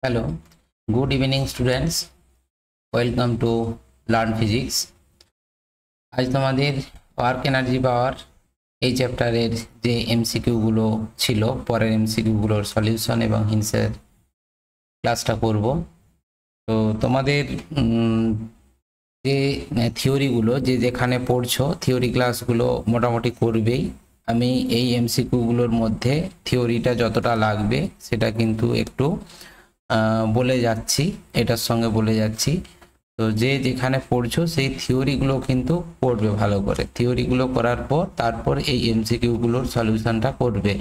Hello, good evening students. Welcome to Learn Physics. আজ তোমাদের work energy পাওয়ার এই চ্যাপ্টারের যে এমসিকিউ গুলো ছিল পরের এমসিকিউ গুলোর সলিউশন এবং হিন্সের ক্লাসটা করব। তো তোমাদের যে থিওরিগুলো যেখানে পড়ছো থিওরি ক্লাসগুলো মোটামুটি করবেই। আমি এই এমসিকিউ গুলোর মধ্যে থিওরিটা যতটা লাগবে সেটা কিন্তু একটু বলে যাচ্ছি, এটার সঙ্গে বলে যাচ্ছি। তো যেখানে পড়ছো সেই থিওরিগুলো কিন্তু পড়বে ভালো করে। থিওরিগুলো করার পর তারপর এই এমসিকিউ গুলোর সলিউশনটা করবে,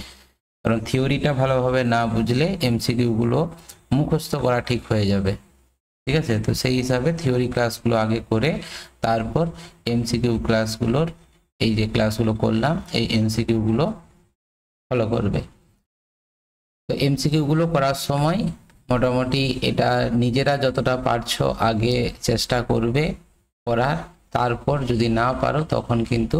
কারণ থিওরিটা ভালোভাবে না বুঝলে এমসিকিউ গুলো মুখস্থ করা ঠিক হয়ে যাবে। ঠিক আছে, তো সেই হিসাবে থিওরি ক্লাসগুলো আগে করে তারপর এমসিকিউ ক্লাসগুলোর এই যে ক্লাসগুলো করলাম এই এমসিকিউ গুলো ফলো করবে। তো এমসিকিউ গুলো করার সময় মোটামুটি এটা নিজেরা যতটা পারছো আগে চেষ্টা করবে করার, তারপর যদি না পারো তখন কিন্তু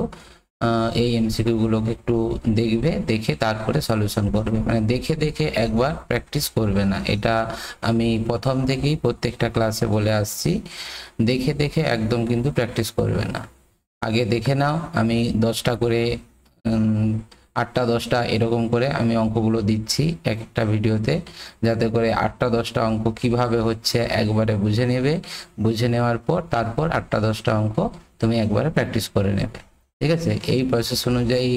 এই এমসিকিউ গুলোকে একটু দেখবে, দেখে তারপরে সলিউশন করবে। মানে দেখে দেখে একবার প্র্যাকটিস করবে না, এটা আমি প্রথম থেকেই প্রত্যেকটা ক্লাসে বলে আসছি। দেখে দেখে একদম কিন্তু প্র্যাকটিস করবে না, আগে দেখে নাও। আমি 10টা করে 8টা 10টা এরকম করে আমি অঙ্কগুলো দিচ্ছি এক একটা ভিডিওতে, যাতে করে 8টা 10টা অঙ্ক কিভাবে হচ্ছে একবারে বুঝে নেবে। বুঝে নেওয়ার পর তারপর 8টা 10টা অঙ্ক তুমি একবারে প্র্যাকটিস করে নেবে। ঠিক আছে, এই প্রসেস অনুযায়ী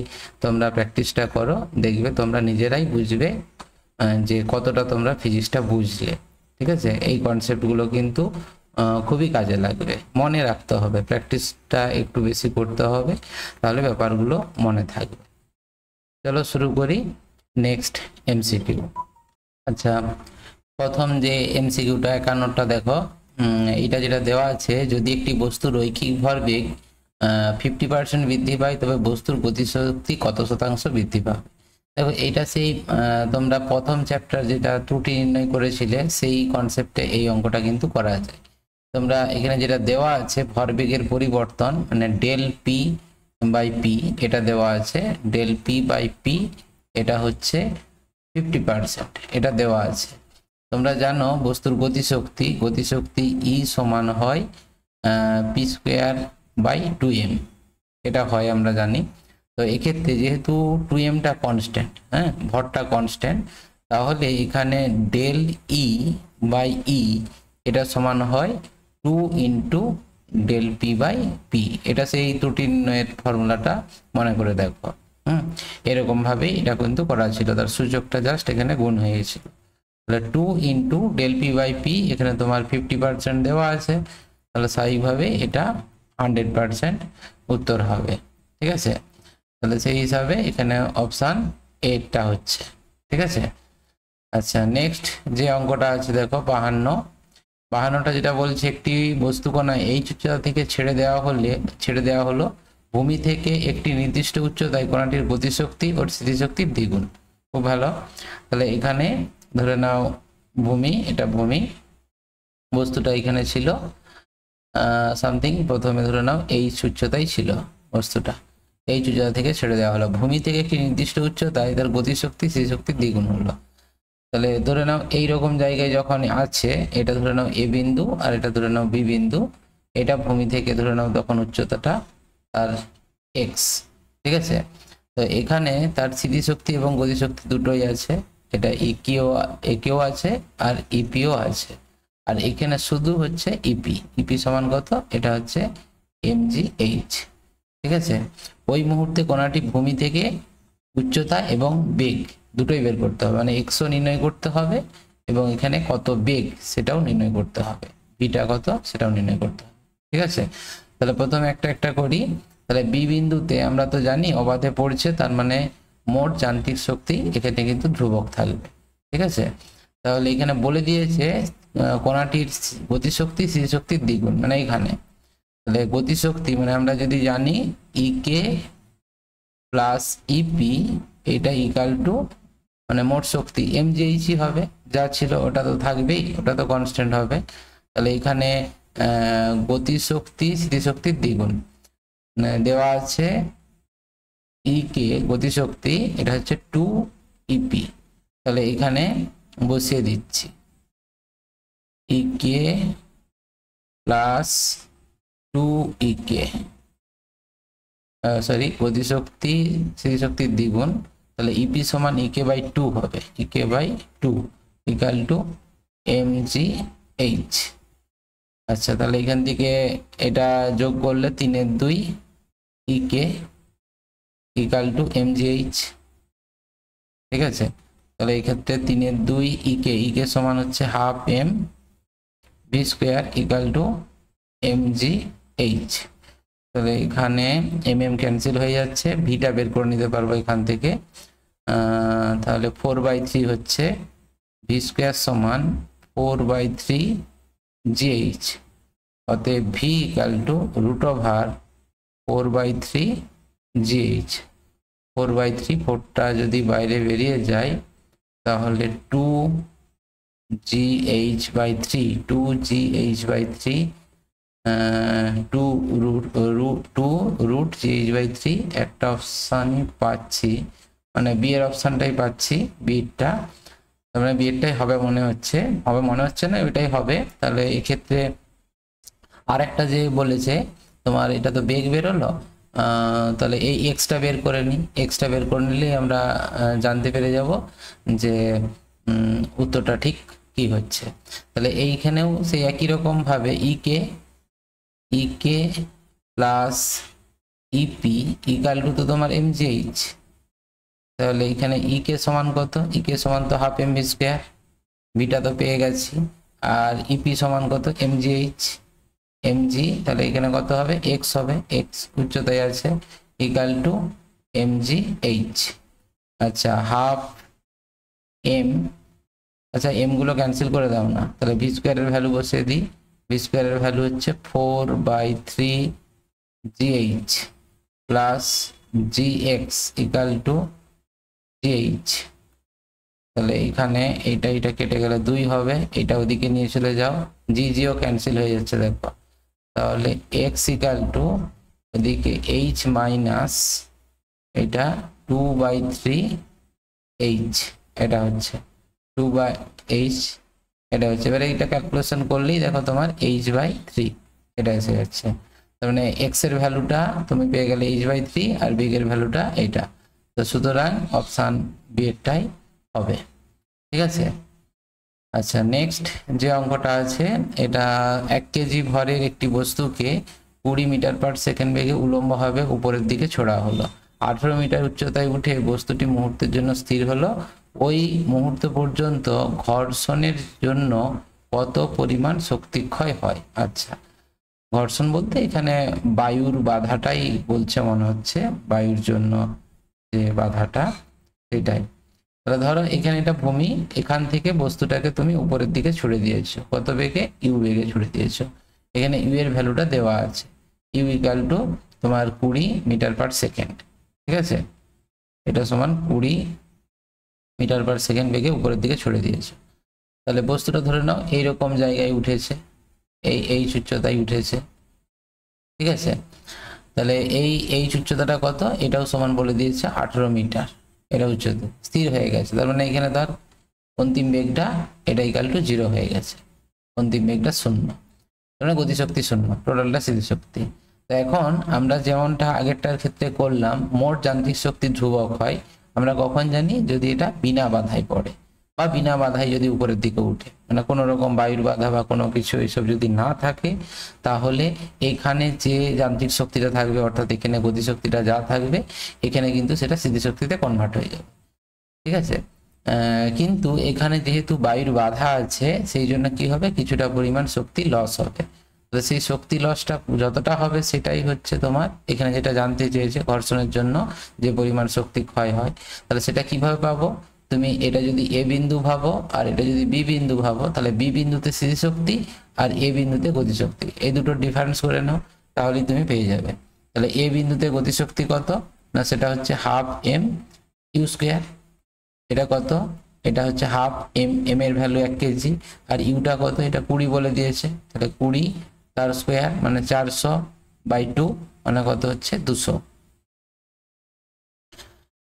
তোমরা প্র্যাকটিসটা করো, দেখবে তোমরা নিজেরাই বুঝবে যে কতটা তোমরা ফিজিক্সটা বুঝলে। ঠিক আছে, এই কনসেপ্টগুলো কিন্তু খুবই কাজে লাগবে, মনে রাখতে হবে, প্র্যাকটিসটা একটু বেশি করতে হবে, তাহলে ব্যাপারগুলো মনে থাকবে। চলো শুরু করি নেক্সট এমসিকিউ। আচ্ছা, প্রথম যে এমসিকিউটা 51টা দেখো, এটা যেটা দেওয়া আছে, যদি একটি বস্তুর রৈখিক ভরবেগ 50% বৃদ্ধি পায় তবে বস্তুর গতিশক্তি কত শতাংশ বৃদ্ধি পাবে। দেখো এইটা সেই তোমরা প্রথম চ্যাপ্টার যেটা ত্রুটি নির্ণয় করেছিলে সেই কনসেপ্টে এই অঙ্কটা কিন্তু করা যায়। তোমরা এখানে যেটা দেওয়া আছে ভরবেগের পরিবর্তন মানে ডেল পি বাই পি, এটা দেওয়া আছে ডেল পি বাই পি, এটা হচ্ছে 50%, এটা দেওয়া আছে। তোমরা জানো বস্তুর গতিশক্তি ই সমান হয় পি স্কোয়ার বাই 2m, এটা হয় আমরা জানি। তো এক্ষেত্রে যেহেতু 2mটা কনস্ট্যান্ট, হ্যাঁ ভরটা কনস্ট্যান্ট, তাহলে এখানে ডেল ই বাই ই এটা সমান হয় 2 into del P by P. এটা সেই ত্রুটি নির্ণয়ের ফর্মুলাটা মনে করে দেখো। এরকম ভাবে এটা কিন্তু করা ছিল, তার সূচকটা জাস্ট এখানে গুণ হয়ে গেছিল। তাহলে 2 into del P by P, এখানে তোমার 50% দেওয়া আছে, তাহলে স্বাভাবিকভাবে এটা 100% উত্তর হবে। ঠিক আছে, তাহলে সেই হিসাবে এখানে অপশান এটা হচ্ছে। ঠিক আছে, আচ্ছা নেক্সট যে অঙ্কটা আছে দেখো 52টা যেটা বলছে একটি বস্তুকণা এই উচ্চতা থেকে ছেড়ে দেওয়া হলো ভূমি থেকে একটি নির্দিষ্ট উচ্চতায় কণাটির গতিশক্তি ও স্থিতিশক্তির দ্বিগুণ। খুব ভালো, তাহলে এখানে ধরে নাও ভূমি, এটা ভূমি, বস্তুটা এখানে ছিল সামথিং, প্রথমে ধরে নাও এই উচ্চতায় ছিল বস্তুটা, এই উচ্চতা থেকে ছেড়ে দেওয়া হলো ভূমি থেকে একটি নির্দিষ্ট উচ্চতায়, তার গতিশক্তি স্থিতিশক্তির দ্বিগুণ হলো। তাহলে ধরে নাও এইরকম জায়গায় যখন আছে, এটা ধরে নাও এ বিন্দু আর এটা ধরে নাও বি বিন্দু, এটা ভূমি থেকে ধরে নাও তখন উচ্চতাটা তার এক্স। ঠিক আছে, তো এখানে তার স্থিতিশক্তি এবং গতিশক্তি দুটোই আছে, এটা একেও আছে আর ইপিও আছে, আর এখানে শুধু হচ্ছে ইপি সমান কত, এটা হচ্ছে mgh। ঠিক আছে, ওই মুহূর্তে কণাটি ভূমি থেকে উচ্চতা এবং বেগ দুটোই বের করতে হবে, মানে এক্সও নির্ণয় করতে হবে এবং এখানে কত বেগ সেটাও নির্ণয় করতে হবে, বিটা কত সেটাও নির্ণয় করতে হবে। ঠিক আছে, তাহলে প্রথমে একটা একটা করি। তাহলে বি বিন্দুতে আমরা তো জানি অবাধে পড়ছে, তার মানে মোট যান্ত্রিক শক্তি এখানে কিন্তু ধ্রুবক থাকবে। ঠিক আছে, তাহলে এখানে বলে দিয়েছে কণাটির গতিশক্তি স্থিতিশক্তির দ্বিগুণ, মানে এখানে তাহলে গতিশক্তি মানে আমরা যদি জানি ইকে প্লাস ইপি, এটা ইকাল টু মানে মোট শক্তি এমজিএইচই হবে, যা ছিল ওটা তো থাকবেই, ওটা তো কনস্ট্যান্ট হবে। তাহলে এখানে গতিশক্তি স্থিতিশক্তির দ্বিগুণ দেওয়া আছে ইকে গতিশক্তি, এটা হচ্ছে 2 ইপি, তাহলে এখানে বসিয়ে দিচ্ছি ইকে প্লাস 2 ইকে, সরি গতিশক্তি স্থিতিশক্তির দ্বিগুণ, তাহলে ইপি সমান ইকে বাই 2 হবে, ইকে বাই 2 ইকাল টু mgh। আচ্ছা, তাহলে এখান থেকে এটা যোগ করলে 3/2 ইকে ইকাল টু mgh। ঠিক আছে, তাহলে এই ক্ষেত্রে 3/2 ইকে, ইকে সমান হচ্ছে half M V square equal to mgh। তাহলে এখানে এম ক্যান্সেল হয়ে যাচ্ছে, ভিটা বের করে নিতে পারবো এখান থেকে। তাহলে 4/3 হচ্ছে ভি স্কোয়ার সমান 4/3 জিএইচ, অতএব V equal to root over 4/3 G H. 4/3, 4টা যদি বাইরে বেরিয়ে যায় তাহলে 2 GH/3, 2 GH/3, 2 root GH/3, একটা অপশানই পাচ্ছি, মানে বি এর অপশানটাই পাচ্ছি, বিটা, তার মানে বিএরটাই হবে মনে হচ্ছে, না ওইটাই হবে। তাহলে এক্ষেত্রে আরেকটা যে বলেছে তোমার, এটা তো বেগ বেরোলো, তাহলে এই এক্সটা বের করে নিই, এক্সটা বের করে নিলে আমরা জানতে পেরে যাব যে উত্তরটা ঠিক কি হচ্ছে। তাহলে এইখানেও সেই একই রকম ভাবে ইকে প্লাস ইপি ইকাল টু তো তোমার mgh, তাহলে এখানে ইকে সমান কত, ইকে সমান তো half M V square, beta তো পেয়ে গেছি, আর ইপি সমান কত mgh, mg, তাহলে এখানে কত হবে x হবে, x উচ্চতায় আছে ইকাল টু mgh। আচ্ছা, হাফ এম, আচ্ছা এম গুলো ক্যান্সেল করে দাও না, তাহলে ভি স্কোয়ারের ভ্যালু বসিয়ে দিই, ভি স্কোয়ারের ভ্যালু হচ্ছে 4/3 gh plus gx equal to gh। তাহলে এখানে এটা কেটে গেলে 2 হবে, এটা ওদিকে নিয়ে চলে যাও, জিও ক্যান্সেল হয়ে যাচ্ছে দেখো, তাহলে x ইকাল টু ওদিকে h মাইনাস এটা 2/3 h, এটা হচ্ছে 2/h, এটা হচ্ছে। এবারে এটা ক্যালকুলেশন করলেই দেখো তোমার h/3 এটা এসে যাচ্ছে, তার মানে x এর ভ্যালুটা তুমি পেয়ে গেলে h/3 আর বি এর ভ্যালুটা এটা, তো সুতরাং অপশান বি এরটাই হবে। ঠিক আছে। আচ্ছা, নেক্সট যে অঙ্কটা আছে, এটা 1 কেজি ভরের একটি বস্তুকে 20 মিটার পার সেকেন্ড বেগে উলম্বভাবে উপরের দিকে ছোড়া হলো। 18 মিটার উচ্চতায় উঠে বস্তুটি মুহূর্তের জন্য স্থির হলো। ওই মুহূর্ত পর্যন্ত ঘর্ষণের জন্য কত পরিমাণ শক্তি ক্ষয় হয়? আচ্ছা, ঘর্ষণ বলতে এখানে বায়ুর বাধাটাই বলছে মনে হচ্ছে, বায়ুর জন্য যে বাধাটা সেটাই। তাহলে ধরো এখানে এটা ভূমি, এখান থেকে বস্তুটাকে তুমি উপরের দিকে ছুড়ে দিয়েছো, কত বেগে? ইউ বেগে ছুড়ে দিয়েছো। এখানে ইউ এর ভ্যালুটা দেওয়া আছে, ইউ ইকাল টু তোমার 20 মিটার পার সেকেন্ড। ঠিক আছে, এটা সমান 20 মিটার পার সেকেন্ড বেগে উপরের দিকে ছুড়ে দিয়েছো। তাহলে বস্তুটা ধরে নাও এইরকম জায়গায় উঠেছে, এই উচ্চতায় উঠেছে। ঠিক আছে, তাহলে এই উচ্চতাটা কত? এটাও সমান বলে দিয়েছে 18 মিটার, এটা উচ্চতা স্থির হয়ে গেছে। তার মানে এখানে ধর অন্তিম বেগটা এটা ইকাল টু 0 হয়ে গেছে, অন্তিম বেগটা 0, মানে গতিশক্তি 0, টোটালটা স্থিতিশক্তি। তো এখন আমরা যেমনটা আগেরটার ক্ষেত্রে করলাম, মোট যান্ত্রিক শক্তি ধ্রুবক হয় আমরা কখন জানি? যদি এটা বিনা বাধায় পড়ে বা বিনা বাধায় যদি উপরের দিকে উঠে, মানে কোনো রকম বায়ুর বাধা বা কোনো কিছু এইসব যদি না থাকে, তাহলে এখানে যে যান্ত্রিক শক্তিটা থাকবে, অর্থাৎ এখানে গতিশক্তিটা যা থাকবে, এখানে কিন্তু সেটা স্থিতিশক্তিতে কনভার্ট হয়ে যাবে। ঠিক আছে, কিন্তু এখানে যেহেতু বায়ুর বাধা আছে, সেই জন্য কি হবে? কিছুটা পরিমাণ শক্তি লস হবে। তো সেই শক্তি লসটা যতটা হবে সেটাই হচ্ছে তোমার এখানে যেটা জানতে চেয়েছে, ঘর্ষণের জন্য যে পরিমাণ শক্তি ক্ষয় হয়। তাহলে সেটা কিভাবে পাবো? তুমি এটা যদি এ বিন্দু ভাবো আর এটা যদি বি বিন্দু ভাবো, তাহলে বি বিন্দুতে স্থিতিশক্তি আর এ বিন্দুতে গতিশক্তি, এই দুটো ডিফারেন্স করে নাও, তাহলেই তুমি পেয়ে যাবে। তাহলে এ বিন্দুতে গতিশক্তি কত না, সেটা হচ্ছে হাফ এম ইউ স্কোয়ার। এটা কত? এটা হচ্ছে হাফ এম, এম এর ভ্যালু 1 কেজি, আর ইউটা কত? এটা 20 বলে দিয়েছে, তাহলে 20 তার স্কোয়ার মানে 400/2, মানে কত হচ্ছে? 200।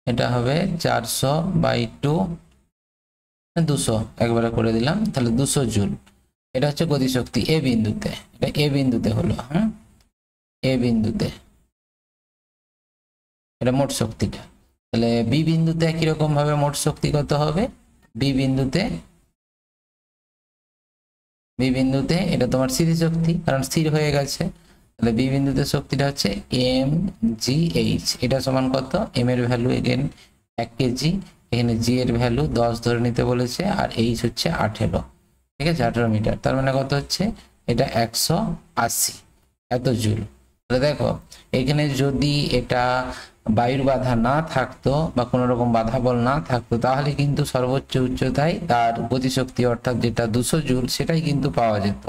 এটা হবে 400/2, 200 একবারে করে দিলাম, তাহলে 200 জুল। এটা হচ্ছে গতিশক্তি এ বিন্দুতে, এটা এ বিন্দুতে হলো, হ্যাঁ এ বিন্দুতে, এটা মোট শক্তিটা। তাহলে বি বিন্দুতে একই রকম ভাবে মোট শক্তি কত হবে, বি বিন্দুতে এটা তোমার স্থিতিশক্তি, কারণ স্থির হয়ে গেছে। তাহলে বি বিন্দুতে শক্তিটা হচ্ছে এম জি এইচ, এটা সমান কত, এম এর ভ্যালু এগেন 1 কেজি, এখানে জি এর ভ্যালু 10 ধরে নিতে বলেছে, আর এইচ হচ্ছে 18, ঠিক আছে 18 মিটার, তার মানে কত হচ্ছে, এটা 180 এত জুল। তাহলে দেখো এখানে যদি এটা বায়ুর বাধা না থাকতো বা কোনো রকম বাধা বল না থাকতো, তাহলে কিন্তু সর্বোচ্চ উচ্চতায় তার গতিশক্তি অর্থাৎ যেটা 200 জুল সেটাই কিন্তু পাওয়া যেত,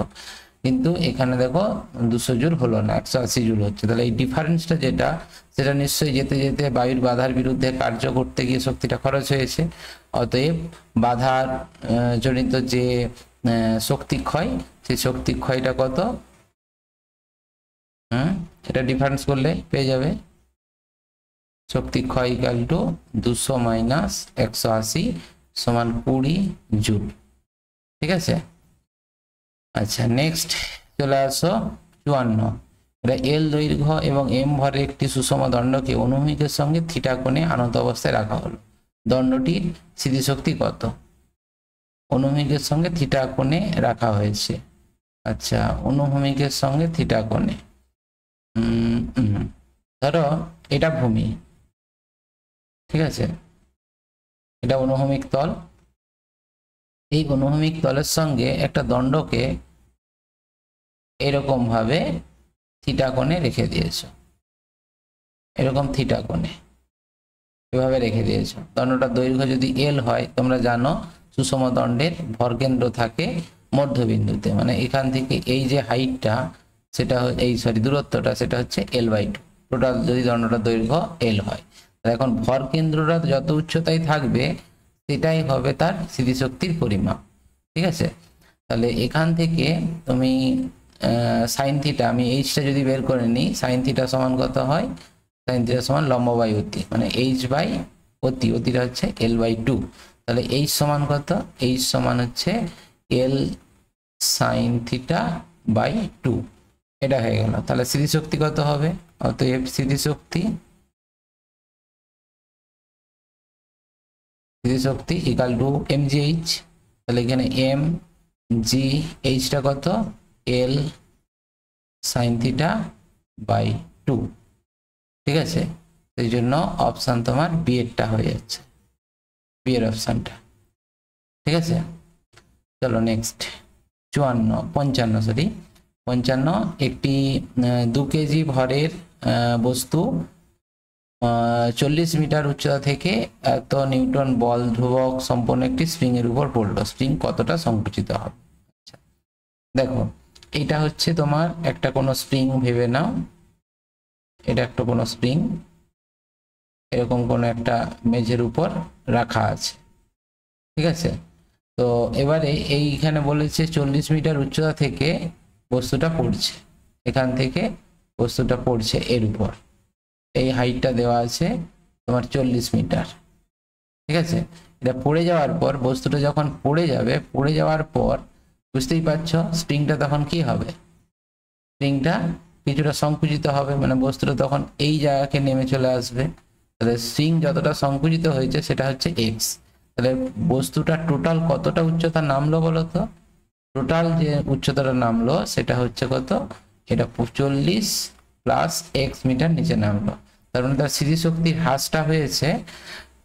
কিন্তু এখানে দেখো 200 জুল হলো না, 180 জুল হচ্ছে। তাহলে এই ডিফারেন্সটা যেটা, সেটা নিশ্চয়ই যেতে যেতে বায়ুর বাধার বিরুদ্ধে কার্য করতে গিয়ে শক্তিটা খরচ হয়েছে। অতএব বাধার জনিত যে শক্তি ক্ষয়, সেই শক্তি ক্ষয়টা কত, এটা ডিফারেন্স করলে পেয়ে যাবে শক্তি ক্ষয় ইকাল টু 200 মাইনাস 180 সমান 20 জুল, ঠিক আছে। আচ্ছা নেক্সট চলে আসো 54, এটা এল দৈর্ঘ্য এবং এম ভরের একটি সুষম দণ্ডকে অনুভূমিকের সঙ্গে থিটা কোণে আনত অবস্থায় রাখা হলো, দণ্ডটির স্থিতিশক্তি কত, অনুভূমিকের সঙ্গে থিটা কোণে রাখা হয়েছে। আচ্ছা অনুভূমিকের সঙ্গে থিটা কোণে, ধরো এটা ভূমি, ঠিক আছে, এটা অনুভূমিক তল, এই অনুভূমিক তলের সঙ্গে একটা দণ্ডকে এরকম ভাবে থিটা কোণে রেখে দিয়েছো, এরকম থিটা কোণে এভাবে রেখে দিয়েছো। দণ্ডটার দৈর্ঘ্য যদি এল হয়, তোমরা জানো সুষম দণ্ডের ভরকেন্দ্র থাকে মধ্যবিন্দুতে, মানে এখান থেকে এই যে হাইটটা সেটা এই দূরত্বটা সেটা হচ্ছে L/2, টোটাল যদি দণ্ডটার দৈর্ঘ্য এল হয়। এখন ভর কেন্দ্রটা যত উচ্চতায় থাকবে সেটাই হবে তার স্থিতিশক্তির পরিমাপ, ঠিক আছে। তাহলে এখান থেকে তুমি সাইন থিটা, আমি এইচটা যদি বের করে নিই, সাইন থিটা সমান কত হয়, সাইন থিটা সমান লম্ব বাই অতি, মানে এইচ বাই অতি, অতিটা হচ্ছে L/2। তাহলে এইচ সমান কত, এইচ সমান হচ্ছে এল সাইন থিটা বাই 2, এটা হয়ে গেল। তাহলে স্থিতিশক্তি কত হবে, অতএব স্থিতিশক্তি equal to M G H, তাহলে এখানে এম জি এইচটা কত, এল সাইন থিটা বাই 2, ঠিক আছে। এই জন্য অপশান তোমার বি এরটা হয়ে যাচ্ছে, বি এর অপশানটা, ঠিক আছে। চলো নেক্সট 55, একটি 2 কেজি ভরের বস্তু 40 মিটার উচ্চতা থেকে এত নিউটন বল ধ্রুবক সম্পন্ন একটি স্প্রিং এর উপর পড়লো, স্প্রিং কতটা সংকুচিত হবে। আচ্ছা দেখো এটা হচ্ছে তোমার একটা কোনো স্প্রিং ভেবে নাও, এটা একটা কোনো স্প্রিং এরকম কোনো একটা মেঝের উপর রাখা আছে, ঠিক আছে। তো এবারে এইখানে বলেছে 40 মিটার উচ্চতা থেকে বস্তুটা পড়ছে, এখান থেকে বস্তুটা পড়ছে এর উপর, এই হাইটটা দেওয়া আছে তোমার 40 মিটার, ঠিক আছে। এটা পড়ে যাওয়ার পর, বস্তুটা যখন পড়ে যাবে, পড়ে যাওয়ার পর বুঝতেই পারছো স্প্রিংটা তখন কি হবে, স্প্রিংটা কিছুটা সংকুচিত হবে, মানে বস্তুটা তখন এই জায়গাকে নেমে চলে আসবে। তাহলে স্প্রিং যতটা সংকুচিত হয়েছে সেটা হচ্ছে এক্স। তাহলে বস্তুটা টোটাল কতটা উচ্চতা নামলো বলতো, টোটাল যে উচ্চতাটা নামলো সেটা হচ্ছে কত, এটা 40 প্লাস এক্স মিটার নিচে নামলো, তার মানে তার স্থিতিশক্তির হ্রাসটা হয়েছে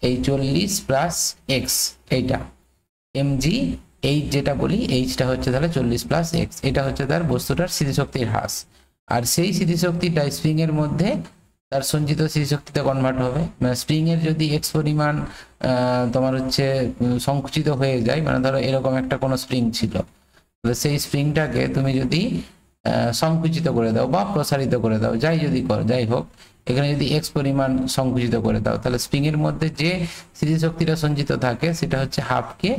এই 40 প্লাস এক্স, এইটা এমজি এইচ যেটা বলি, এইচটা হচ্ছে তাহলে 40 প্লাস এক্স, এটা হচ্ছে তার বস্তুটার স্থিতিশক্তির হ্রাস। আর সেই স্থিতিশক্তিটা স্প্রিং এর মধ্যে তার সঞ্চিত স্থিতিশক্তিতে কনভার্ট হবে, মানে স্প্রিং এর যদি এক্স পরিমাণ তোমার হচ্ছে সংকুচিত হয়ে যায়, মানে ধরো এরকম একটা কোনো স্প্রিং ছিল, তাহলে সেই স্প্রিংটাকে তুমি যদি সংকুচিত করে দাও বা প্রসারিত করে দাও, যাই হোক এখানে যদি এক্স পরিমাণ সংকুচিত করে দাও, তাহলে স্প্রিং এর মধ্যে যে স্থিতিশক্তিটা সঞ্চিত থাকে সেটা হচ্ছে হাফ কে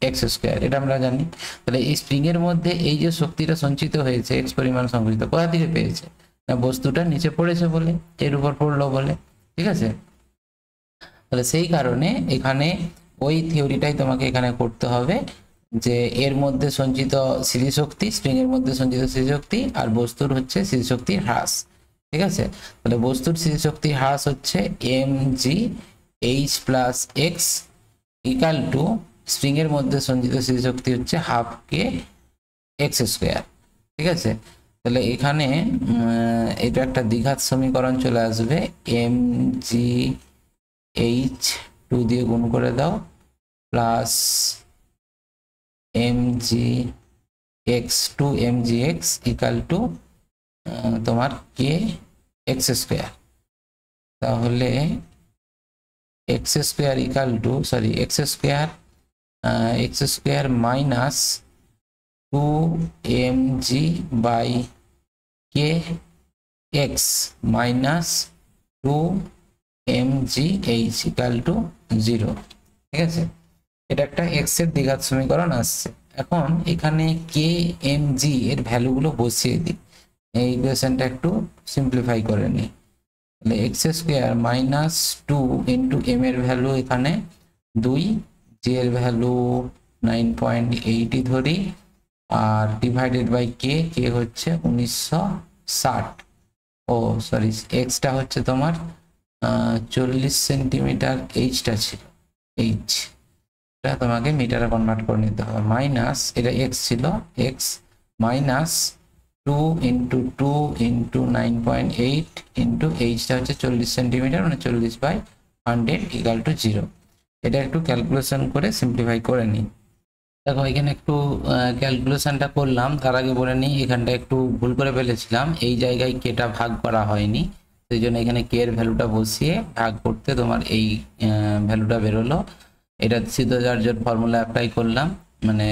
এক্স স্কোয়ার, এটা আমরা জানি। তাহলে এই স্প্রিং এর মধ্যে এই যে শক্তিটা সঞ্চিত হয়েছে এক্স পরিমাণ সংকুচিত, কোথা থেকে পেয়েছে, না বস্তুটা নিচে পড়েছে বলে, এর উপর পড়লো বলে, ঠিক আছে। তাহলে সেই কারণে এখানে ওই থিওরিটাই তোমাকে এখানে করতে হবে, যে এর মধ্যে সঞ্চিত স্থিতিশক্তি, স্প্রিং এর মধ্যে সঞ্চিত স্থিতিশক্তি আর বস্তুর হচ্ছে স্থিতিশক্তির হ্রাস। ঠিক আছে, তাহলে বস্তুর স্থিতিশক্তির হ্রাস হচ্ছে mg h plus x equal to spring এর মধ্যে সঞ্চিত স্থিতিশক্তি হচ্ছে হাফ কে এক্স স্কোয়ার। ঠিক আছে, তাহলে এখানে এটা একটা দ্বিঘাত সমীকরণ চলে আসবে, mg h 2 দিয়ে গুণ করে দাও plus mg x 2 mg x equal to তোমার কে এক্স স্কোয়ার। তাহলে X square equal to X square minus 2 mg by K X minus 2 mg h equal to 0। ঠিক আছে, এটা একটা এক্স এর দ্বিঘাত সমীকরণ আসছে। এখন এখানে কে এম জি এর ভ্যালুগুলো বসিয়ে দিই, এই ইকুয়েশনটা একটু সিম্পলিফাই করে নিই। তাহলে X square minus 2 into M এর ভ্যালু এখানে 2, জি এর ভ্যালু 9.80 ধরি, আর ডিভাইডেড বাই কে, কে হচ্ছে 1960। ও সরি, এক্সটা হচ্ছে তোমার 40 সেন্টিমিটার, এইচটা ছিল এইচ, এটা তোমাকে মিটারে কনভার্ট করে নিতে হবে। মাইনাস এটা এক্স ছিল, X minus 2 into 2 into 9.8 into এইচটা হচ্ছে 40 সেন্টিমিটার, মানে 40/100 ইকাল টু 0। এটা একটু ক্যালকুলেশন করে সিম্পলিফাই করে নিই। দেখো এখানে একটু ক্যালকুলেশনটা করলাম, তার আগে বলে নিই এখানটা একটু ভুল করে ফেলেছিলাম, এই জায়গায় কেটা ভাগ করা হয়নি, সেই জন্য এখানে কে এর ভ্যালুটা বসিয়ে ভাগ করতে তোমার এই ভ্যালুটা বেরোলো। এটা সিদ্ধচার্যের ফর্মুলা অ্যাপ্লাই করলাম, মানে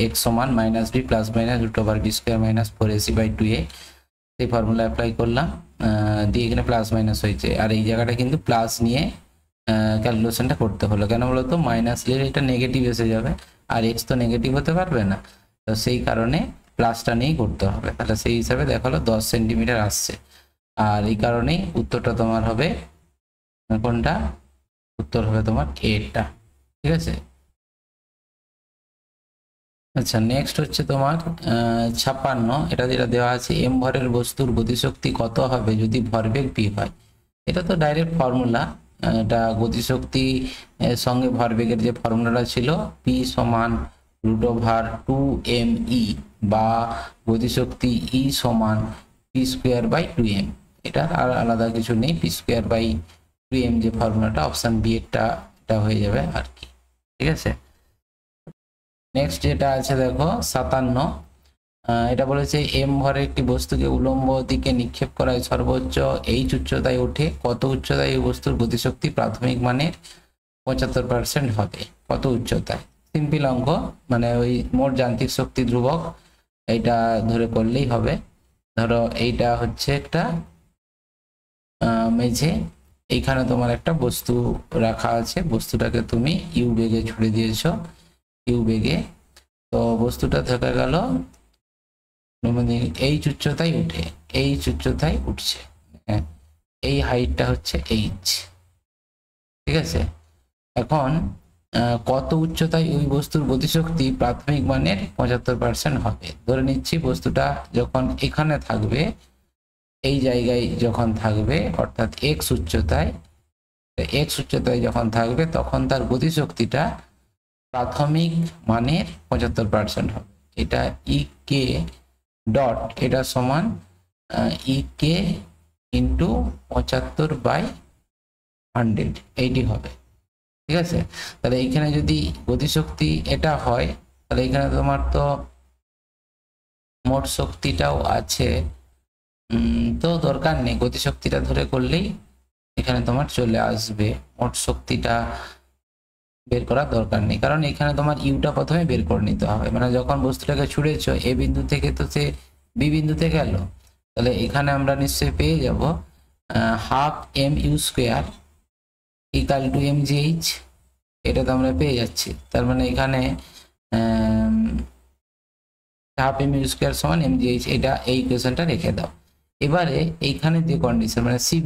এক্স সমান minus B plus minus root over B square minus 4ac/2a, সেই ফর্মুলা অ্যাপ্লাই করলাম, দিয়ে এখানে প্লাস মাইনাস হয়েছে, আর এই জায়গাটা কিন্তু প্লাস নিয়ে ক্যালকুলেশনটা করতে হলো। কেন বলো তো, মাইনাস নিলে এটা নেগেটিভ এসে যাবে, আর এক্স তো নেগেটিভ হতে পারবে না, তো সেই কারণে প্লাসটা নিয়েই করতে হবে। তাহলে সেই হিসাবে দেখালো 10 সেন্টিমিটার আসছে, আর এই কারণেই উত্তরটা তোমার হবে কোনটা, উত্তর হবে তোমার এটা। ঠিক আছে, আচ্ছা নেক্সট হচ্ছে তোমার 56, এটা যেটা দেওয়া আছে, এম ভরের বস্তুর গতিশক্তি কত হবে যদি ভরবেগ পি হয়। এটা তো ডাইরেক্ট ফর্মুলা, এটা গতিশক্তি সঙ্গে ভরবেগের যে ফর্মুলাটা ছিল, পি সমান √2m/e বা গতিশক্তি ই সমান p²/2m। এটা আর আলাদা কিছু নেই, p²/2m যে ফর্মুলাটা, অপশন বি এরটা এটা হয়ে যাবে আর কি। ঠিক আছে, নেক্সট যেটা আছে দেখো 57, এটা বলেছে এম ভরে একটি বস্তুকে উলম্ব দিকে নিক্ষেপ করায় সর্বোচ্চ এইচ উচ্চতায় ওঠে, কত উচ্চতায় এই বস্তুর গতিশক্তি প্রাথমিক মানের 75% হবে, কত উচ্চতায়। সিম্পল অঙ্ক, মানে ওই মোট যান্ত্রিক শক্তি ধ্রুবক এইটা ধরে করলেই হবে। ধরো এইটা হচ্ছে একটা মেঝে, এইখানে তোমার একটা বস্তু রাখা আছে, বস্তুটাকে তুমি ইউ বেগে ছুড়ে দিয়েছো, ইউ বেগে, তো বস্তুটা থেকে গেল এইচ উচ্চতায় উঠে, এইচ উচ্চতায় উঠছে, এই হাইটটা হচ্ছে এইচ। ঠিক আছে, এখন কত উচ্চতায় ওই বস্তুর গতিশক্তি প্রাথমিক মানের 75% হবে। ধরে নিচ্ছি বস্তুটা যখন এখানে থাকবে, এই জায়গায় যখন থাকবে, অর্থাৎ এক্স উচ্চতায় যখন থাকবে, তখন তার গতিশক্তিটা প্রাথমিক মানের 75% হবে। এটা ই কে ডট, এটা সমান ই কে ইন্টু 75/100, এইটি হবে। ঠিক আছে, তাহলে এইখানে যদি গতিশক্তি এটা হয়, তাহলে এখানে তোমার তো মোট শক্তিটাও আছে, তো দরকার নেই, গতিশক্তিটা ধরে করলেই এখানে তোমার চলে আসবে, মোট শক্তিটা বের করার দরকার নেই, কারণ এখানে তোমার ইউটা প্রথমে বের করে নিতে হবে, মানে যখন বস্তুটাকে ছুড়েছ এ বিন্দু থেকে তো সে বি বিন্দুতে গেল, তাহলে এখানে আমরা নিশ্চয়ই পেয়ে যাব ½ m² = mgh, এটা তো আমরা পেয়ে যাচ্ছি। তার মানে এখানে ½ m² = mgh, এটা এই ইকুয়েশনটা রেখে দাও। এবারে এইখানে যে কন্ডিশন, মানে সি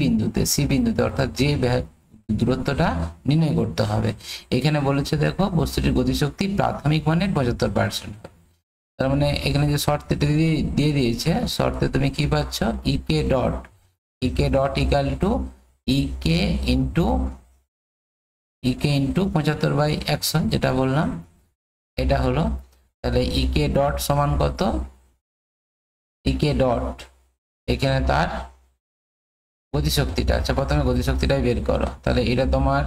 বিন্দুতে অর্থাৎ যে দূরত্বটা নির্ণয় করতে হবে। এখানে বলেছে দেখো বস্তুটির গতিশক্তি প্রাথমিক মানের 75%। তার মানে এখানে যে শর্তটা দিয়ে দিয়েছে, শর্তে তুমি কি পাচ্ছ, ইকে dot equal to E K into 75/100, যেটা বললাম এটা হলো। তাহলে ইকে ডট সমান কত, ইকে ডট এখানে তার গতিশক্তিটা, আচ্ছা প্রথমে গতিশক্তিটাই বের করো। তাহলে এটা তোমার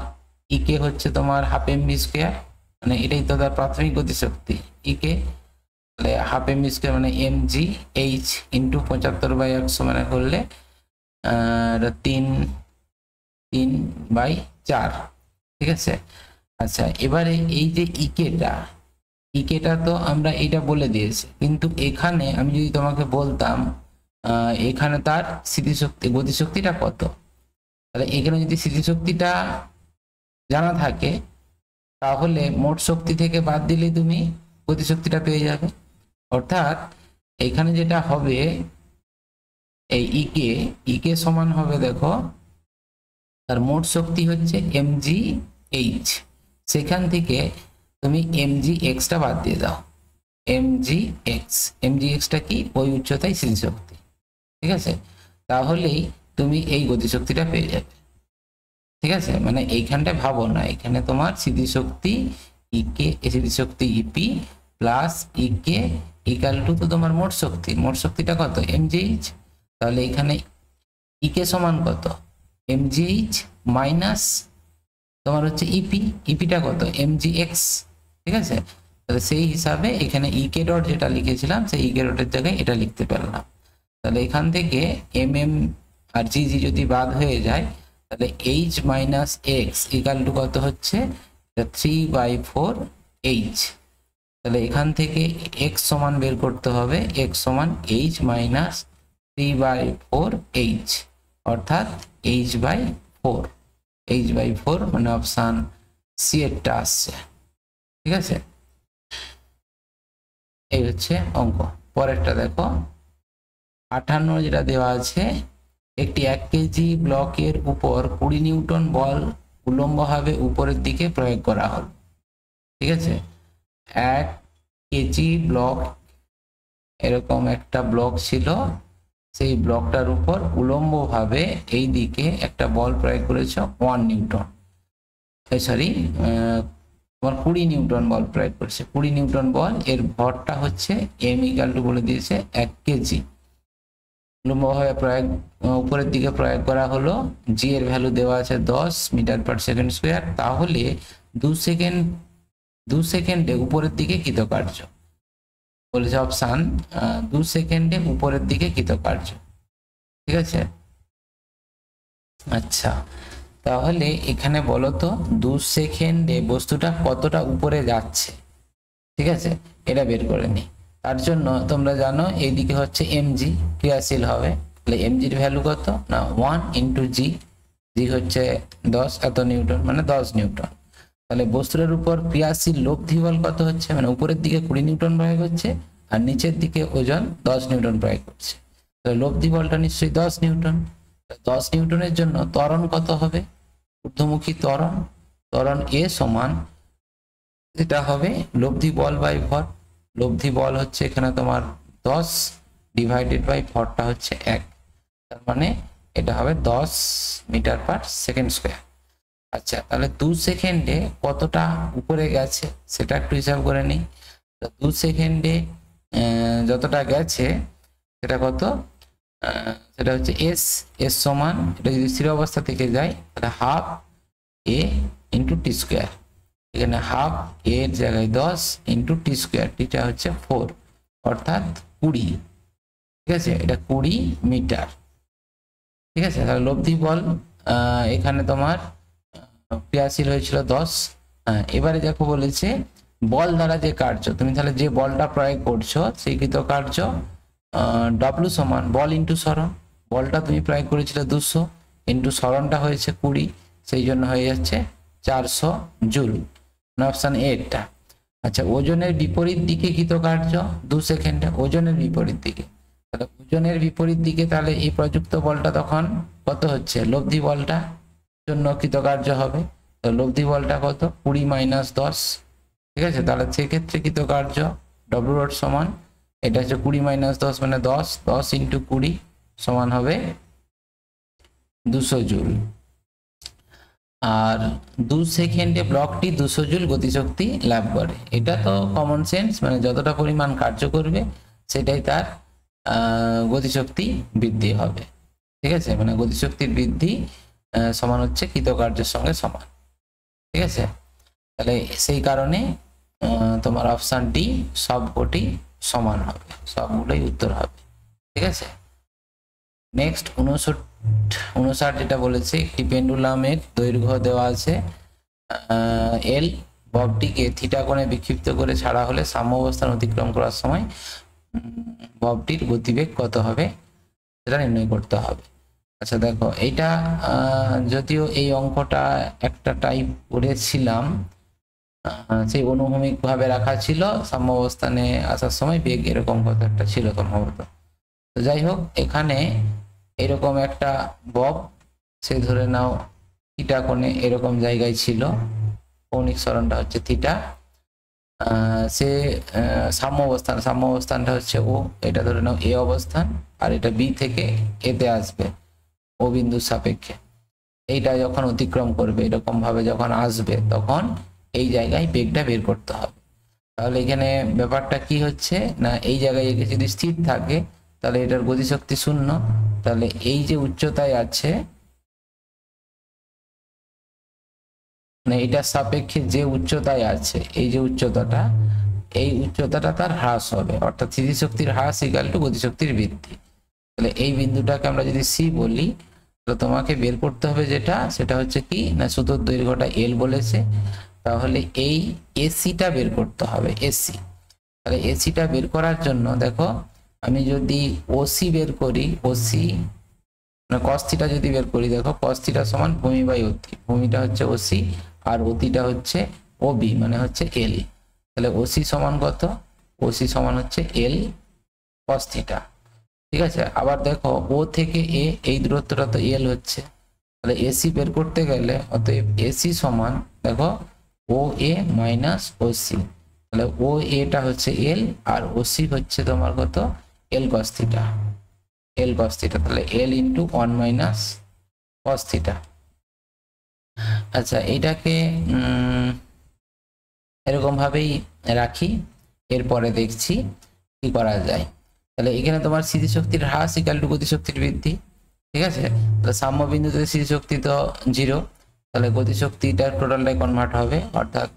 ইকে হচ্ছে তোমার হাফ এমভি স্কোয়ার, মানে এটাই তো তার প্রাথমিক গতিশক্তি ইকে। তাহলে হাফ এমভি স্কোয়ার মানে mg h ইন্টু 75/100 মানে করলে 3/4, ঠিক আছে। আচ্ছা এবারে এই যে ইকেটা তো আমরা এটা বলে দিয়েছি, কিন্তু এখানে আমি যদি তোমাকে বলতাম এখানে তার স্থিতিশক্তি গতিশক্তিটা কত, তাহলে এখানে যদি স্থিতিশক্তিটা জানা থাকে তাহলে মোট শক্তি থেকে বাদ দিলে তুমি গতিশক্তিটা পেয়ে যাবে। অর্থাৎ এখানে যেটা হবে, এই ইকে সমান হবে দেখো তার মোট শক্তি হচ্ছে mgh, সেখান থেকে তুমি mgx-টা বাদ দিয়ে দাও। mgx-টা কি, ওই উচ্চতায় স্থিতিশক্তি, ঠিক আছে। তাহলেই তুমি এই গতিশক্তিটা পেয়ে যাবে, ঠিক আছে। মানে এইখানটা ভাবো না, এখানে তোমার স্মৃতিশক্তি স্মৃতিশক্তি E P plus E K equal to তো তোমার মোট শক্তিটা কত mgh। তাহলে এখানে ইকে সমান কত mgh মাইনাস তোমার হচ্ছে ইপিটা কত mgx, ঠিক আছে। তাহলে সেই হিসাবে এখানে ইকে ডট যেটা লিখেছিলাম সেই ইকে ডটের জায়গায় এটা লিখতে পারলাম। তাহলে এখান থেকে আর জি যদি বাদ হয়ে যায় তাহলে h minus x equal to কত হচ্ছে 3/4h। তাহলে এখান থেকে x সমান বের করতে হবে, x সমান h মাইনাস 3/4h, অর্থাৎ h/4 মানে অপশান সি এরটা আসছে, ঠিক আছে। এই হচ্ছে অঙ্ক। পরেরটা দেখো 58 যেটা দেওয়া আছে, একটি 1 কেজি ব্লকের উপর 20 নিউটন বল উল্লম্বভাবে উপরের দিকে প্রয়োগ করা হল, ঠিক আছে। 1 কেজি ব্লক, এরকম একটা ব্লক ছিল, সেই ব্লকটার উপর উল্লম্বভাবে এই দিকে একটা বল প্রয়োগ করেছে 1 নিউটন, সরি তোমার 20 নিউটন বল প্রয়োগ করেছে। 20 নিউটন বল, এর ভরটা হচ্ছে m ইকাল টু বলে দিয়েছে 1 কেজি। উল্লম্বভাবে প্রয়োগ উপরের দিকে প্রয়োগ করা হলো, জি এর ভ্যালু দেওয়া আছে 10 মিটার পার সেকেন্ড স্কোয়ার। তাহলে 2 সেকেন্ডে উপরের দিকে কৃতকার্য বলেছে অপশান 2 সেকেন্ডে উপরের দিকে কৃতকার্য, ঠিক আছে। আচ্ছা তাহলে এখানে বলো তো 2 সেকেন্ডে বস্তুটা কতটা উপরে যাচ্ছে, ঠিক আছে, এটা বের করে নি। তার জন্য তোমরা জানো এইদিকে হচ্ছে mg ক্রিয়াশীল হবে, তাহলে mg এর ভ্যালু কত না 1 ইন্টু জি হচ্ছে 10 এত নিউটন মানে 10 নিউটন। তাহলে বস্তুটার উপর ক্রিয়াশীল লব্ধি বল কত হচ্ছে, মানে উপরের দিকে 20 নিউটন প্রয়োগ হচ্ছে আর নিচের দিকে ওজন 10 নিউটন প্রয়োগ করছে। তাহলে লব্ধি বলটা নিশ্চয়ই 10 নিউটন। 10 নিউটনের জন্য ত্বরণ কত হবে, ঊর্ধ্বমুখী ত্বরণ এ সমান, এটা হবে লব্ধি বল বাই ভর। লব্ধি বল হচ্ছে এখানে তোমার 10 ডিভাইডেড বাই ভরটা হচ্ছে 1, তার মানে এটা হবে 10 মিটার পার সেকেন্ড স্কোয়ার। আচ্ছা তাহলে 2 সেকেন্ডে কতটা উপরে গেছে সেটা একটু হিসাব করে নিই। 2 সেকেন্ডে যতটা গেছে সেটা কত, সেটা হচ্ছে এস সমান, এটা যদি স্থির অবস্থা থেকে যায় তাহলে হাফ এ ইন্টু টি স্কোয়ার। এখানে হাফ এর জায়গায় 10 ইন্টু টি স্কোয়ার, টিটা হচ্ছে 4 অর্থাৎ 20, ঠিক আছে। এটা 20 মিটার, ঠিক আছে। তাহলে লব্ধি বল এখানে তোমার ক্রিয়াশীল হয়েছিল 10। এবারে দেখো বলেছে বল দ্বারা যে কার্য, তুমি তাহলে যে বলটা প্রয়োগ করছো সেই কৃতকার্য ডব্লু সমান বল ইন্টু সরণ। বলটা তুমি প্রয়োগ করেছিলে 200 ইন্টু সরণটা হয়েছে 20, সেই জন্য হয়ে যাচ্ছে 400 জুল, অপশন এ এটা। আচ্ছা ওজনের বিপরীত দিকে কৃতকার্য 2 সেকেন্ডে, ওজনের বিপরীত দিকে, তাহলে ওজনের বিপরীত দিকে তাহলে এই প্রযুক্ত বলটা তখন কত হচ্ছে, লব্ধি বলটা জন্য কৃতকার্য হবে। তো লব্ধি বলটা কত 20 মাইনাস 10, ঠিক আছে। তাহলে সেক্ষেত্রে কৃতকার্য ডব্লিউ ডট সমান এটা হচ্ছে 20 মাইনাস 10 মানে 10, 10 ইন্টু 20 সমান হবে 200 জুল। আর 2 সেকেন্ডে ব্লকটি 200 জুল গতিশক্তি লাভ করে। এটা তো কমন সেন্স, মানে যতটা পরিমাণ কার্য করবে সেটাই তার গতিশক্তি বৃদ্ধি হবে, ঠিক আছে। মানে গতিশক্তির বৃদ্ধি সমান হচ্ছে কৃতকার্যের সঙ্গে সমান, ঠিক আছে। তাহলে সেই কারণে তোমার অপশান ডি সবকটি সমান হবে, সবগুলোই উত্তর হবে, ঠিক আছে। নেক্সট 59 যেটা বলেছে, একটি পেন্ডুলামের দৈর্ঘ্য দেওয়া আছে এল, ববটিকে থিটা কোণে বিক্ষিপ্ত করে ছাড়া হলে সাম্য অবস্থান অতিক্রম করার সময় ববটির গতিবেগ কত হবে সেটা নির্ণয় করতে হবে। আচ্ছা দেখো, এইটা যদিও এই অঙ্কটা একটা টাইপ করেছিলাম, সেই অনুভূমিক ভাবে রাখা ছিল, সাম্য অবস্থানে আসার সময় বেগ এরকম কত একটা ছিল সম্ভবত। তো যাই হোক, এখানে এরকম একটা বব, সে ধরে নাও থিটা কোণে এরকম জায়গায় ছিল, কৌণিক সরণটা হচ্ছে থিটা, সে সাম্য অবস্থানটা হচ্ছে ও, এটা ধরে নাও এ অবস্থান, আর এটা বি থেকে এতে আসবে ও বিন্দুর সাপেক্ষে। এইটা যখন অতিক্রম করবে এরকম ভাবে যখন আসবে, তখন এই জায়গায় বেগটা বের করতে হবে। তাহলে এখানে ব্যাপারটা কি হচ্ছে না, এই জায়গায় যদি স্থির থাকে তাহলে এটার গতিশক্তি 0, তাহলে এই যে উচ্চতায় আছে, মানে এটার সাপেক্ষে যে উচ্চতায় আছে, এই যে উচ্চতাটা, এই উচ্চতাটা তার হ্রাস হবে, অর্থাৎ স্থিতিশক্তির হ্রাস ইকুয়াল টু গতিশক্তির বৃদ্ধি। তাহলে এই বিন্দুটাকে আমরা যদি সি বলি, তো তোমাকে বের করতে হবে যেটা, সেটা হচ্ছে কি না, সুতোর দৈর্ঘ্যটা এল বলেছে, তাহলে এই এসিটা বের করতে হবে, এসি। তাহলে এসিটা বের করার জন্য দেখো, আমি যদি ওসি বের করি, ওসি মানে কস থিটা যদি বের করি, দেখো কস থিটা সমান ভূমি বাই অতি, ভূমিটা হচ্ছে ওসি আর অতিটা হচ্ছে ওবি মানে হচ্ছে এল। তাহলে ওসি সমান কত, ওসি সমান হচ্ছে এল কস থিটা, ঠিক আছে। আবার দেখো ও থেকে এ, এই দূরত্বটা তো এল হচ্ছে, তাহলে এসি বের করতে গেলে অতএব এসি সমান দেখো ও এ মাইনাস ওসি, তাহলে ও এটা হচ্ছে এল আর ওসি হচ্ছে তোমার কত এল কস থিটা, এল কস থিটা, তাহলে এল ইন্টু 1 মাইনাস কস থিটা। আচ্ছা, এটাকে এরকম ভাবেই রাখি, এরপরে দেখছি কি করা যায়। তাহলে এখানে তোমার স্থিতিশক্তির হ্রাস ইকুয়াল টু গতিশক্তির বৃদ্ধি, ঠিক আছে। তাহলে সাম্য বিন্দুতে স্থিতিশক্তি তো 0, তাহলে গতিশক্তিটা টোটালটাই কনভার্ট হবে, অর্থাৎ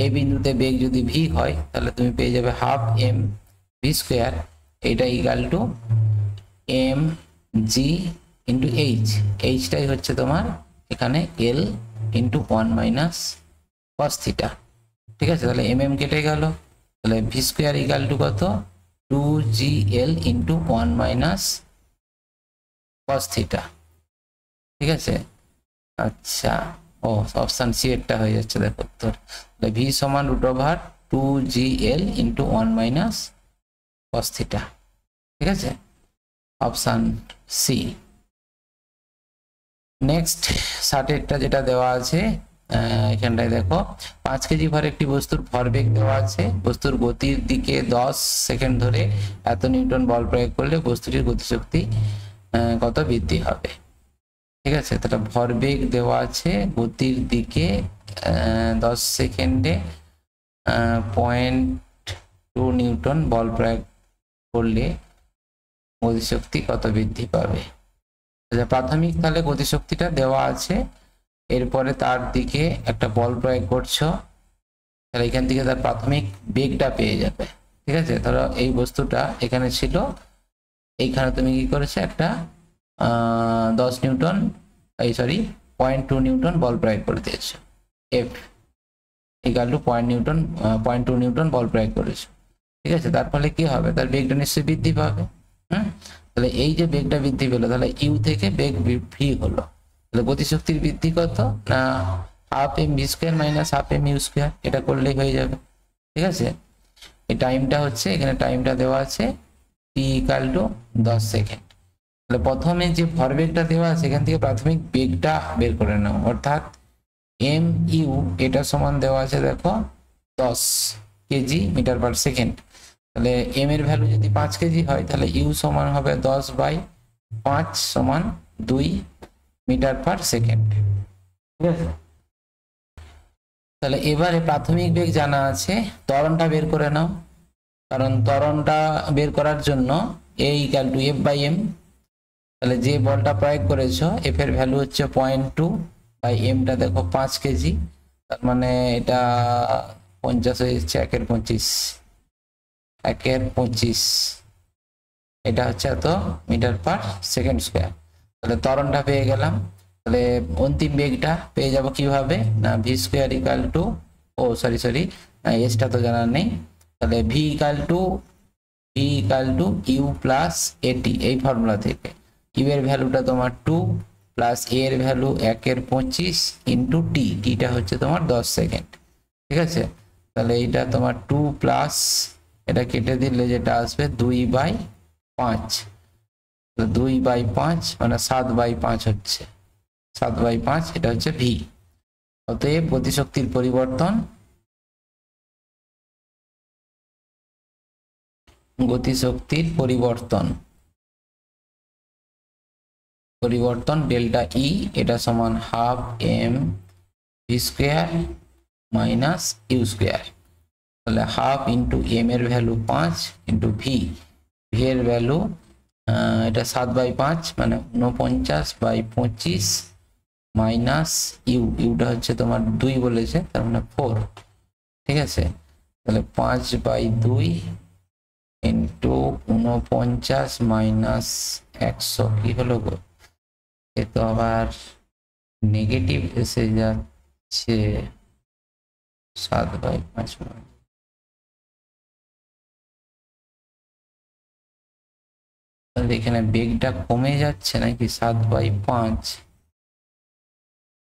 এই বিন্দুতে বেগ যদি ভি হয় তাহলে তুমি পেয়ে যাবে হাফ এম ভি স্কোয়ার, এটা equal to M G into H, এইচটাই হচ্ছে তোমার এখানে L into 1 minus cos theta, ঠিক আছে। তাহলে এম এম কেটে গেল, তাহলে ভি স্কোয়ার ইকুয়াল টু কত 2gl into 1 minus cos theta, ঠিক আছে। আচ্ছা, ও অপশন সি এরটা হয়ে যাচ্ছে দেখো উত্তর, তাহলে ভি সমান √2gl into 1 minus cos theta, ঠিক আছে, অপশন সি। নেক্সট 60 যেটা দেওয়া আছে এখানটায় দেখো, 5 কেজি ভর একটি বস্তুর ভরবেগ দেওয়া আছে, বস্তুর গতির দিকে 10 সেকেন্ড ধরে এত নিউটন বল প্রয়োগ করলে বস্তুটির গতিশক্তি কত বৃদ্ধি হবে, ঠিক আছে। তাহলে ভরবেগ দেওয়া আছে, গতির দিকে 10 সেকেন্ডে 0.2 নিউটন বল প্রয়োগ করলে গতিশক্তি কত বৃদ্ধি পাবে। প্রাথমিক তাহলে গতিশক্তিটা দেওয়া আছে, এরপরে তার দিকে একটা বল প্রয়োগ করছো, তাহলে এখান থেকে তার প্রাথমিক বেগটা পেয়ে যাবে, ঠিক আছে। ধরো এই বস্তুটা এখানে ছিল, এইখানে তুমি কি করেছো একটা 10 নিউটন, এই সরি 0.2 নিউটন বল প্রয়োগ করে দিয়েছো, এফ ইকুয়াল টু 0.2 নিউটন বল প্রয়োগ করেছো, ঠিক আছে। তার ফলে কি হবে, তার বেগটা নিশ্চয়ই বৃদ্ধি পাবে। তাহলে এই যে বেগটা বৃদ্ধি পেলো, তাহলে ইউ থেকে বেগ ভি হলো, তাহলে গতিশক্তির বৃদ্ধি কত না half M V square minus half M U square, এটা করলেই হয়ে যাবে, ঠিক আছে। এই টাইমটা হচ্ছে এখানে টাইমটা দেওয়া আছে টি ইকুয়াল টু 10 সেকেন্ড, তাহলে প্রথমে যে ভরবেগটা দেওয়া আছে এখান থেকে প্রাথমিক বেগটা বের করে নাও, অর্থাৎ এম ইউ এটা সমান দেওয়া আছে দেখো 10 কেজি মিটার পার সেকেন্ড। তাহলে এম এর ভ্যালু যদি 5 কেজি হয় তাহলে ইউ সমান হবে 10/5 সমান 2 মিটার পার সেকেন্ড। ঠিক আছে, তাহলে এবারে প্রাথমিক বেগ জানা আছে, ত্বরণটা বের করে নাও। কারণ ত্বরণটা বের করার জন্য A equal to F by M. তাহলে যে বলটা প্রয়োগ করেছো এফ এর ভ্যালু হচ্ছে 0.2 বাই এমটা দেখো 5 কেজি, তার মানে এটা 50 হয়ে যাচ্ছে 1/25, 1/25 এটা হচ্ছে এত মিটার পার সেকেন্ড স্কোয়ার। তাহলে ত্বরণটা পেয়ে গেলাম। তাহলে অন্তিম বেগটা পেয়ে যাব কিভাবে, না V square equal to, oh sorry এসটা তো জানা নেই, তাহলে V equal to U plus AT, এই ফর্মুলা থেকে ইউ এর ভ্যালুটা তোমার 2 প্লাস এ এর ভ্যালু 1/25 ইন্টু টি, টিটা হচ্ছে তোমার 10 সেকেন্ড। ঠিক আছে, তাহলে এইটা তোমার 2 প্লাস এটা কেটে দিলে যেটা আসবে 2/5, 2/5 মানে 7/5 হচ্ছে 7/5, এটা হচ্ছে ভি। অতএব গতিশক্তির পরিবর্তন ডেল্টা ই এটা সমান half M V square minus U square. তাহলে হাফ ইন্টু এম এর ভ্যালু 5 ইন্টু ভি এর ভ্যালু এটা 7/5 মানে 49/25 মাইনাস ইউটা হচ্ছে তোমার 2 বলেছে, তার মানে 4। ঠিক আছে, তাহলে 5/2 ইন্টু 49 মাইনাস 100 কি হলো গো, এ তো আবার নেগেটিভ এসে যাচ্ছে 7/5, এখানে বেগটা কমে যাচ্ছে নাকি 7/5,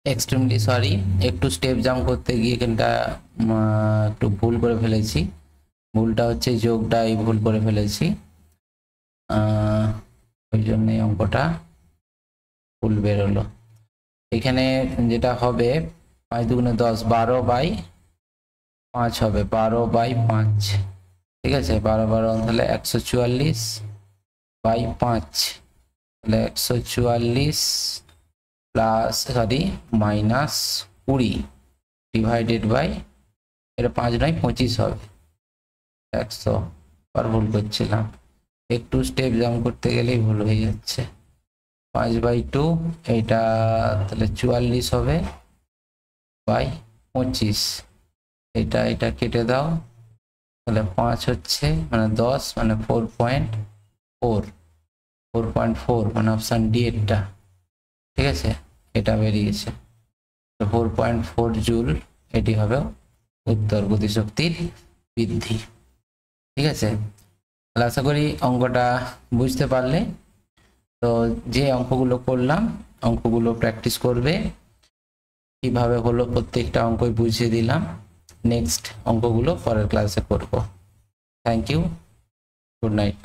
এক্সট্রিমলি সরি, একটু স্টেপ জাম্প করতে গিয়ে এখানটা একটু ভুল করে ফেলেছি, ভুলটা হচ্ছে যোগটাই ভুল করে ফেলেছি, ওই জন্য অঙ্কটা ভুল বেরোলো। এখানে যেটা হবে 5 দুগুণে 10, 12/5 হবে, 12/5। ঠিক আছে, 12 তাহলে 144/5, তাহলে 144 plus sorry minus 20 divided by, এটা 5 নয় 25 হবে, 100 আর ভুল করছিলাম, একটু স্টেপ জাম্প করতে গেলেই ভুল হয়ে যাচ্ছে। 5/2 এটা তাহলে 44 হবে বাই 25, এটা কেটে দাও, তাহলে 5 হচ্ছে মানে 10 মানে 4.4 মানে অপশান ডি এরটা। ঠিক আছে, এটা বেরিয়েছে 4.4 জুল, এটি হবে উত্তর গতিশক্তির বৃদ্ধি। ঠিক আছে, তাহলে আশা করি অঙ্কটা বুঝতে পারলে। তো যে অঙ্কগুলো করলাম অঙ্কগুলো প্র্যাকটিস করবে, কিভাবে হলো প্রত্যেকটা অঙ্কই বুঝিয়ে দিলাম। নেক্সট অঙ্কগুলো পরের ক্লাসে করব। Thank you, good night.